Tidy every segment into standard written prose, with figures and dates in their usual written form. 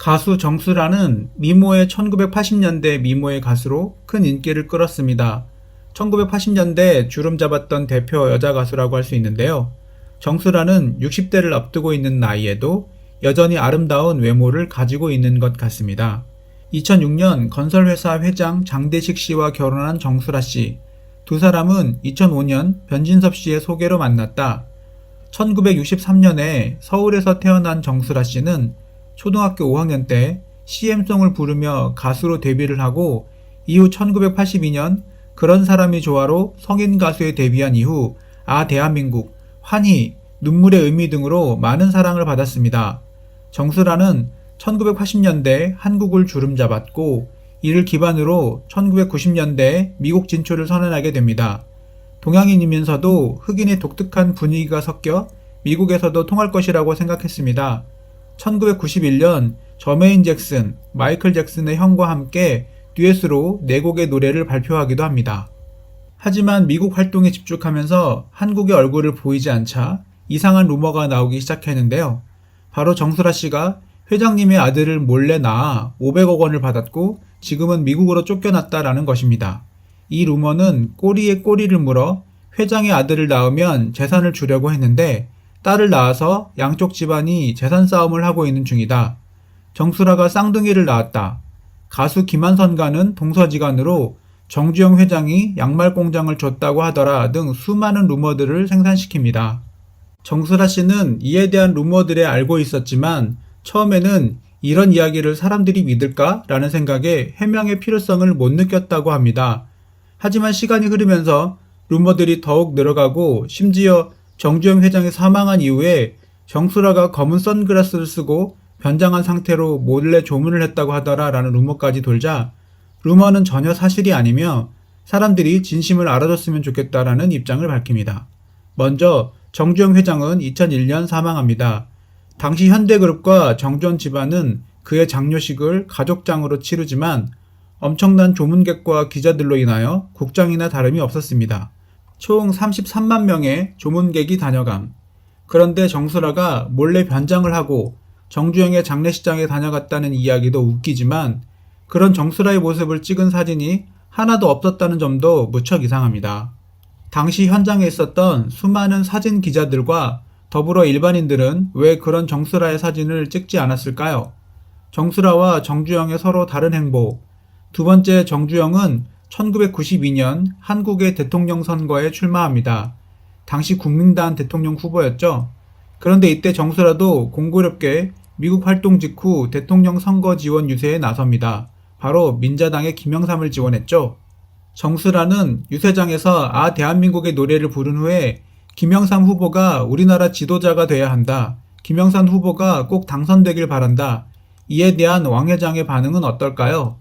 가수 정수라는 미모의 1980년대 미모의 가수로 큰 인기를 끌었습니다. 1980년대 주름 잡았던 대표 여자 가수라고 할 수 있는데요. 정수라는 60대를 앞두고 있는 나이에도 여전히 아름다운 외모를 가지고 있는 것 같습니다. 2006년 건설회사 회장 장대식 씨와 결혼한 정수라 씨. 두 사람은 2005년 변진섭 씨의 소개로 만났다. 1963년에 서울에서 태어난 정수라 씨는 초등학교 5학년 때 CM송을 부르며 가수로 데뷔를 하고 이후 1982년 그런 사람이 좋아로 성인 가수에 데뷔한 이후 아 대한민국, 환희, 눈물의 의미 등으로 많은 사랑을 받았습니다. 정수라는 1980년대 한국을 주름잡았고 이를 기반으로 1990년대에 미국 진출을 선언하게 됩니다. 동양인이면서도 흑인의 독특한 분위기가 섞여 미국에서도 통할 것이라고 생각했습니다. 1991년 저메인 잭슨, 마이클 잭슨의 형과 함께 듀엣으로 4곡의 노래를 발표하기도 합니다. 하지만 미국 활동에 집중하면서 한국의 얼굴을 보이지 않자 이상한 루머가 나오기 시작했는데요. 바로 정수라 씨가 회장님의 아들을 몰래 낳아 500억 원을 받았고 지금은 미국으로 쫓겨났다라는 것입니다. 이 루머는 꼬리에 꼬리를 물어 회장의 아들을 낳으면 재산을 주려고 했는데 딸을 낳아서 양쪽 집안이 재산 싸움을 하고 있는 중이다. 정수라가 쌍둥이를 낳았다. 가수 김한선과는 동서지간으로 정주영 회장이 양말 공장을 줬다고 하더라 등 수많은 루머들을 생산시킵니다. 정수라 씨는 이에 대한 루머들에 알고 있었지만 처음에는 이런 이야기를 사람들이 믿을까? 라는 생각에 해명의 필요성을 못 느꼈다고 합니다. 하지만 시간이 흐르면서 루머들이 더욱 늘어가고 심지어 정주영 회장이 사망한 이후에 정수라가 검은 선글라스를 쓰고 변장한 상태로 몰래 조문을 했다고 하더라 라는 루머까지 돌자 루머는 전혀 사실이 아니며 사람들이 진심을 알아줬으면 좋겠다라는 입장을 밝힙니다. 먼저 정주영 회장은 2001년 사망합니다. 당시 현대그룹과 정주원 집안은 그의 장료식을 가족장으로 치르지만 엄청난 조문객과 기자들로 인하여 국장이나 다름이 없었습니다. 총 33만 명의 조문객이 다녀감. 그런데 정수라가 몰래 변장을 하고 정주영의 장례식장에 다녀갔다는 이야기도 웃기지만 그런 정수라의 모습을 찍은 사진이 하나도 없었다는 점도 무척 이상합니다. 당시 현장에 있었던 수많은 사진 기자들과 더불어 일반인들은 왜 그런 정수라의 사진을 찍지 않았을까요? 정수라와 정주영의 서로 다른 행보. 두 번째, 정주영은 1992년 한국의 대통령 선거에 출마합니다. 당시 국민당 대통령 후보였죠. 그런데 이때 정수라도 공교롭게 미국 활동 직후 대통령 선거 지원 유세에 나섭니다. 바로 민자당의 김영삼을 지원했죠. 정수라는 유세장에서 아 대한민국의 노래를 부른 후에 김영삼 후보가 우리나라 지도자가 돼야 한다. 김영삼 후보가 꼭 당선되길 바란다. 이에 대한 왕 회장의 반응은 어떨까요?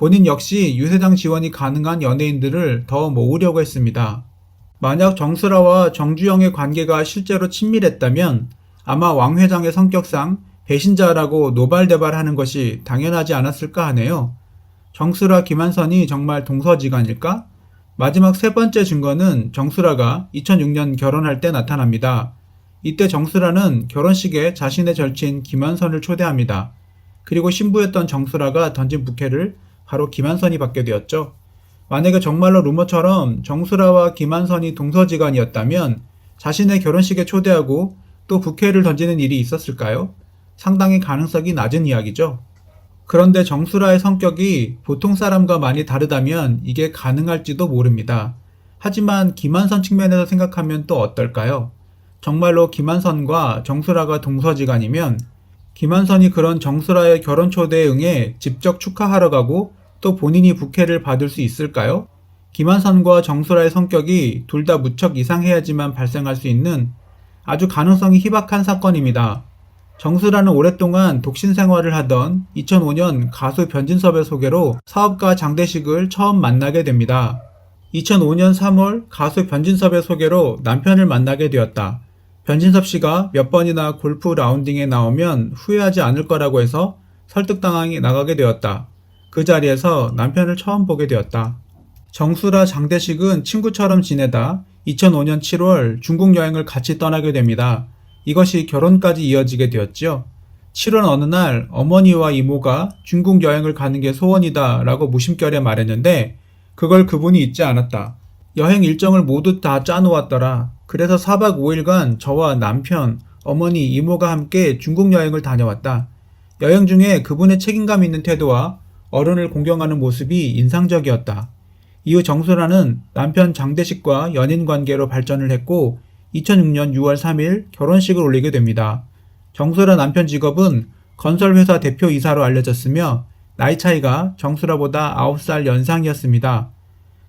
본인 역시 유세장 지원이 가능한 연예인들을 더 모으려고 했습니다. 만약 정수라와 정주영의 관계가 실제로 친밀했다면 아마 왕 회장의 성격상 배신자라고 노발대발하는 것이 당연하지 않았을까 하네요. 정수라 김한선이 정말 동서지간일까? 마지막 세 번째 증거는 정수라가 2006년 결혼할 때 나타납니다. 이때 정수라는 결혼식에 자신의 절친 김한선을 초대합니다. 그리고 신부였던 정수라가 던진 부케를 바로 김한선이 받게 되었죠. 만약에 정말로 루머처럼 정수라와 김한선이 동서지간이었다면 자신의 결혼식에 초대하고 또 부케를 던지는 일이 있었을까요? 상당히 가능성이 낮은 이야기죠. 그런데 정수라의 성격이 보통 사람과 많이 다르다면 이게 가능할지도 모릅니다. 하지만 김한선 측면에서 생각하면 또 어떨까요? 정말로 김한선과 정수라가 동서지간이면 김한선이 그런 정수라의 결혼 초대에 응해 직접 축하하러 가고 또 본인이 부케를 받을 수 있을까요? 김한선과 정수라의 성격이 둘 다 무척 이상해야지만 발생할 수 있는 아주 가능성이 희박한 사건입니다. 정수라는 오랫동안 독신 생활을 하던 2005년 가수 변진섭의 소개로 사업가 장대식을 처음 만나게 됩니다. 2005년 3월 가수 변진섭의 소개로 남편을 만나게 되었다. 변진섭 씨가 몇 번이나 골프 라운딩에 나오면 후회하지 않을 거라고 해서 설득당하게 나가게 되었다. 그 자리에서 남편을 처음 보게 되었다. 정수라 장대식은 친구처럼 지내다 2005년 7월 중국 여행을 같이 떠나게 됩니다. 이것이 결혼까지 이어지게 되었지요. 7월 어느 날 어머니와 이모가 중국 여행을 가는 게 소원이다 라고 무심결에 말했는데 그걸 그분이 잊지 않았다. 여행 일정을 모두 다 짜놓았더라. 그래서 4박 5일간 저와 남편, 어머니, 이모가 함께 중국 여행을 다녀왔다. 여행 중에 그분의 책임감 있는 태도와 어른을 공경하는 모습이 인상적이었다. 이후 정수라는 남편 장대식과 연인 관계로 발전을 했고 2006년 6월 3일 결혼식을 올리게 됩니다. 정수라 남편 직업은 건설회사 대표이사로 알려졌으며 나이 차이가 정수라보다 9살 연상이었습니다.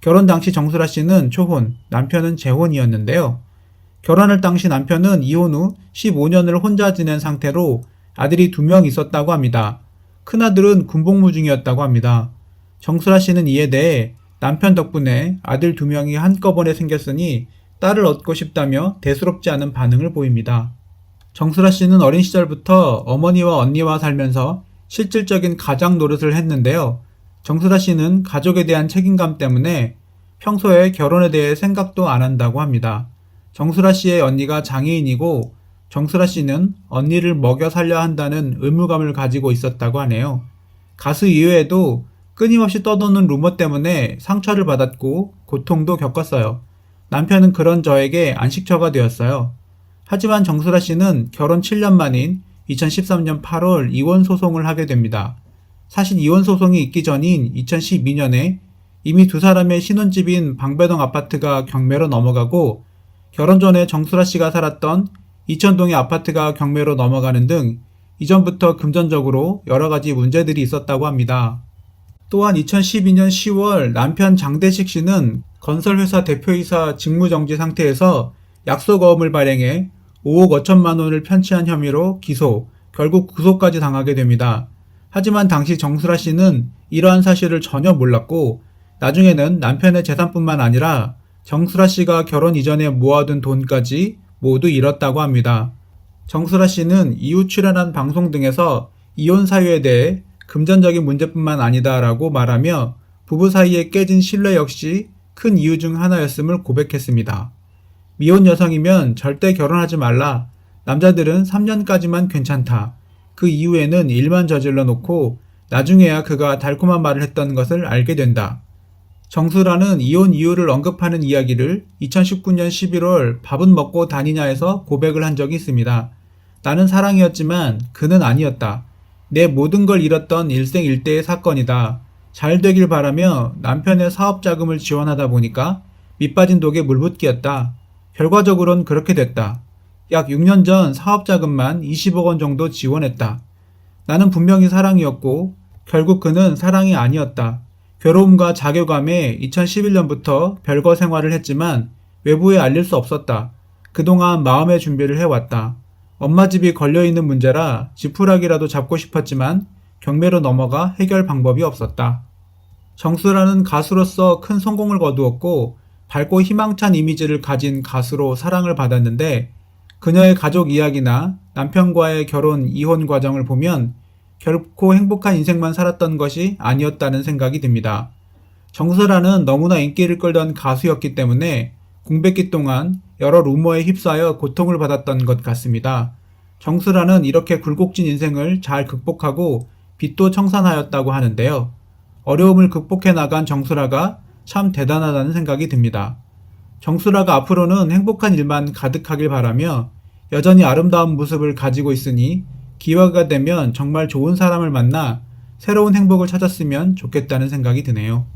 결혼 당시 정수라 씨는 초혼, 남편은 재혼이었는데요. 결혼할 당시 남편은 이혼 후 15년을 혼자 지낸 상태로 아들이 2명 있었다고 합니다. 큰아들은 군복무 중이었다고 합니다. 정수라 씨는 이에 대해 남편 덕분에 아들 2명이 한꺼번에 생겼으니 딸을 얻고 싶다며 대수롭지 않은 반응을 보입니다. 정수라 씨는 어린 시절부터 어머니와 언니와 살면서 실질적인 가장 노릇을 했는데요. 정수라 씨는 가족에 대한 책임감 때문에 평소에 결혼에 대해 생각도 안 한다고 합니다. 정수라 씨의 언니가 장애인이고 정수라 씨는 언니를 먹여 살려야 한다는 의무감을 가지고 있었다고 하네요. 가수 이외에도 끊임없이 떠도는 루머 때문에 상처를 받았고 고통도 겪었어요. 남편은 그런 저에게 안식처가 되었어요. 하지만 정수라 씨는 결혼 7년 만인 2013년 8월 이혼 소송을 하게 됩니다. 사실 이혼 소송이 있기 전인 2012년에 이미 두 사람의 신혼집인 방배동 아파트가 경매로 넘어가고 결혼 전에 정수라 씨가 살았던 이천동의 아파트가 경매로 넘어가는 등 이전부터 금전적으로 여러 가지 문제들이 있었다고 합니다. 또한 2012년 10월 남편 장대식 씨는 건설회사 대표이사 직무정지 상태에서 약속어음을 발행해 5억 5천만 원을 편취한 혐의로 기소, 결국 구속까지 당하게 됩니다. 하지만 당시 정수라 씨는 이러한 사실을 전혀 몰랐고 나중에는 남편의 재산뿐만 아니라 정수라 씨가 결혼 이전에 모아둔 돈까지 모두 잃었다고 합니다. 정수라 씨는 이후 출연한 방송 등에서 이혼 사유에 대해 금전적인 문제뿐만 아니다라고 말하며 부부 사이에 깨진 신뢰 역시 큰 이유 중 하나였음을 고백했습니다. 미혼 여성이면 절대 결혼하지 말라. 남자들은 3년까지만 괜찮다. 그 이후에는 일만 저질러 놓고 나중에야 그가 달콤한 말을 했던 것을 알게 된다. 정수라는 이혼 이유를 언급하는 이야기를 2019년 11월 밥은 먹고 다니냐에서 고백을 한 적이 있습니다. 나는 사랑이었지만 그는 아니었다. 내 모든 걸 잃었던 일생일대의 사건이다. 잘 되길 바라며 남편의 사업 자금을 지원하다 보니까 밑빠진 독에 물붓기였다. 결과적으론 그렇게 됐다. 약 6년 전 사업 자금만 20억 원 정도 지원했다. 나는 분명히 사랑이었고 결국 그는 사랑이 아니었다. 괴로움과 자괴감에 2011년부터 별거 생활을 했지만 외부에 알릴 수 없었다. 그동안 마음의 준비를 해왔다. 엄마 집이 걸려있는 문제라 지푸라기라도 잡고 싶었지만 경매로 넘어가 해결 방법이 없었다. 정수라는 가수로서 큰 성공을 거두었고 밝고 희망찬 이미지를 가진 가수로 사랑을 받았는데 그녀의 가족 이야기나 남편과의 결혼, 이혼 과정을 보면 결코 행복한 인생만 살았던 것이 아니었다는 생각이 듭니다. 정수라는 너무나 인기를 끌던 가수였기 때문에 공백기 동안 여러 루머에 휩싸여 고통을 받았던 것 같습니다. 정수라는 이렇게 굴곡진 인생을 잘 극복하고 빚도 청산하였다고 하는데요. 어려움을 극복해 나간 정수라가 참 대단하다는 생각이 듭니다. 정수라가 앞으로는 행복한 일만 가득하길 바라며 여전히 아름다운 모습을 가지고 있으니 기회가 되면 정말 좋은 사람을 만나 새로운 행복을 찾았으면 좋겠다는 생각이 드네요.